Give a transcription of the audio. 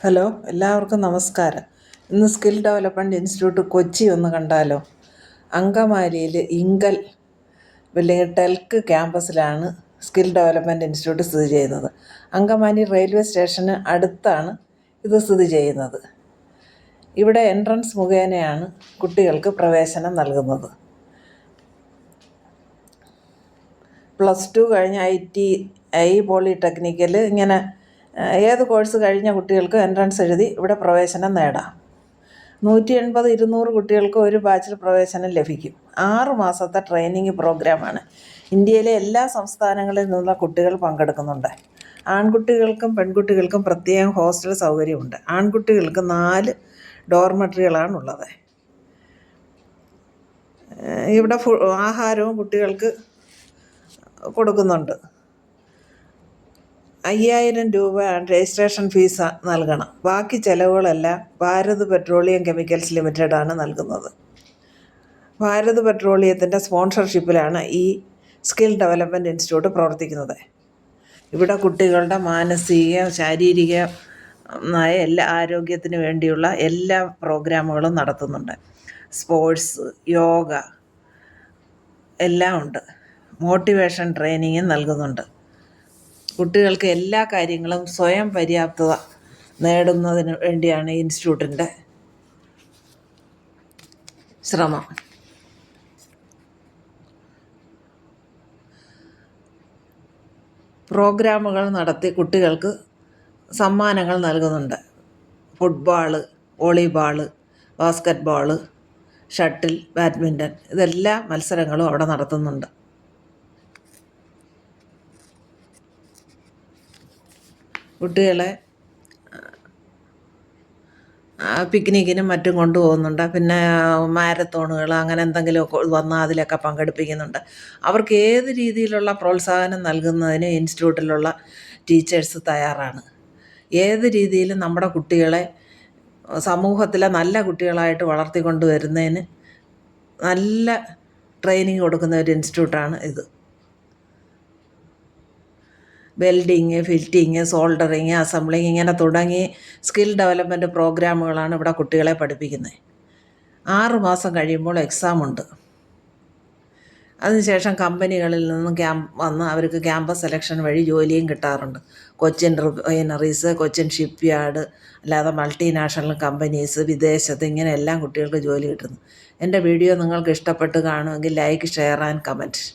Hello, എല്ലാവർക്കും നമസ്കാരം. ഇന്ന് സ്കിൽ ഡെവലപ്മെൻറ്റ് ഇൻസ്റ്റിറ്റ്യൂട്ട് കൊച്ചി ഒന്ന് കണ്ടാലോ? അങ്കമാലിയിൽ ഇങ്കൽ അല്ലെങ്കിൽ ടെൽക്ക് ക്യാമ്പസിലാണ് സ്കിൽ ഡെവലപ്മെൻറ്റ് ഇൻസ്റ്റിറ്റ്യൂട്ട് സ്ഥിതി ചെയ്യുന്നത്. അങ്കമാലി റെയിൽവേ സ്റ്റേഷന് അടുത്താണ് ഇത് സ്ഥിതി ചെയ്യുന്നത്. ഇവിടെ എൻട്രൻസ് മുഖേനയാണ് കുട്ടികൾക്ക് പ്രവേശനം നൽകുന്നത്. +2 കഴിഞ്ഞ് ITI പോളിടെക്നിക്കൽ ഇങ്ങനെ ഏത് കോഴ്സ് കഴിഞ്ഞ കുട്ടികൾക്ക് എൻട്രൻസ് എഴുതി ഇവിടെ പ്രവേശനം നേടാം. 180-200 കുട്ടികൾക്ക് ഒരു ബാച്ചിൽ പ്രവേശനം ലഭിക്കും. 6 മാസത്തെ ട്രെയിനിങ് പ്രോഗ്രാമാണ്. ഇന്ത്യയിലെ എല്ലാ സംസ്ഥാനങ്ങളിൽ നിന്നുള്ള കുട്ടികൾ പങ്കെടുക്കുന്നുണ്ട്. ആൺകുട്ടികൾക്കും പെൺകുട്ടികൾക്കും പ്രത്യേകം ഹോസ്റ്റൽ സൗകര്യമുണ്ട്. ആൺകുട്ടികൾക്ക് 4 ഡോർമെട്രികളാണുള്ളത്. ഇവിടെ ആഹാരവും കുട്ടികൾക്ക് കൊടുക്കുന്നുണ്ട്. 5000 രൂപ രജിസ്ട്രേഷൻ ഫീസ് നൽകണം. ബാക്കി ചിലവുകളെല്ലാം ഭാരത് പെട്രോളിയം കെമിക്കൽസ് ലിമിറ്റഡാണ് നൽകുന്നത്. ഭാരത് പെട്രോളിയത്തിൻ്റെ സ്പോൺസർഷിപ്പിലാണ് ഈ സ്കിൽ ഡെവലപ്മെൻറ്റ് ഇൻസ്റ്റിറ്റ്യൂട്ട് പ്രവർത്തിക്കുന്നത്. ഇവിടെ കുട്ടികളുടെ മാനസിക ശാരീരികമായ എല്ലാ ആരോഗ്യത്തിന് വേണ്ടിയുള്ള എല്ലാ പ്രോഗ്രാമുകളും നടത്തുന്നുണ്ട്. സ്പോർട്സ്, യോഗ എല്ലാം ഉണ്ട്. മോട്ടിവേഷൻ ട്രെയിനിങ്ങും നൽകുന്നുണ്ട്. കുട്ടികൾക്ക് എല്ലാ കാര്യങ്ങളും സ്വയം പര്യാപ്തത നേടുന്നതിന് വേണ്ടിയാണ് ഈ ഇൻസ്റ്റിറ്റ്യൂട്ടിൻ്റെ ശ്രമം. പ്രോഗ്രാമുകൾ നടത്തി കുട്ടികൾക്ക് സമ്മാനങ്ങൾ നൽകുന്നുണ്ട്. Football, volleyball, basketball, shuttle, badminton ഇതെല്ലാ മത്സരങ്ങളും അവിടെ നടത്തുന്നുണ്ട്. കുട്ടികളെ പിക്നിക്കിനും മറ്റും കൊണ്ടുപോകുന്നുണ്ട്. പിന്നെ മാരത്തോണുകൾ അങ്ങനെ എന്തെങ്കിലുമൊക്കെ വന്നാൽ അതിലൊക്കെ പങ്കെടുപ്പിക്കുന്നുണ്ട്. അവർക്ക് ഏത് രീതിയിലുള്ള പ്രോത്സാഹനം നൽകുന്നതിന് ഇൻസ്റ്റിറ്റ്യൂട്ടിലുള്ള ടീച്ചേഴ്സ് തയ്യാറാണ്. ഏത് രീതിയിലും നമ്മുടെ കുട്ടികളെ സമൂഹത്തിലെ നല്ല കുട്ടികളായിട്ട് വളർത്തിക്കൊണ്ട് വരുന്നതിന് നല്ല ട്രെയിനിങ് കൊടുക്കുന്ന ഒരു ഇൻസ്റ്റിറ്റ്യൂട്ടാണ് ഇത്. വെൽഡിങ്, ഫിറ്റിങ്, സോൾഡറിങ്, അസംബ്ലിങ് ഇങ്ങനെ തുടങ്ങി സ്കിൽ ഡെവലപ്മെൻറ്റ് പ്രോഗ്രാമുകളാണ് ഇവിടെ കുട്ടികളെ പഠിപ്പിക്കുന്നത്. 6 മാസം കഴിയുമ്പോൾ എക്സാമുണ്ട്. അതിനുശേഷം കമ്പനികളിൽ നിന്നും വന്ന് അവർക്ക് ക്യാമ്പസ് സെലക്ഷൻ വഴി ജോലിയും കിട്ടാറുണ്ട്. Cochin refineries, Cochin ship yard, അല്ലാതെ മൾട്ടിനാഷണൽ കമ്പനീസ്, വിദേശത്ത് ഇങ്ങനെ എല്ലാം കുട്ടികൾക്ക് ജോലി കിട്ടുന്നു. എൻ്റെ വീഡിയോ നിങ്ങൾക്ക് ഇഷ്ടപ്പെട്ട് കാണുമെങ്കിൽ ലൈക്ക്, ഷെയർ ആൻഡ് കമൻറ്റ്.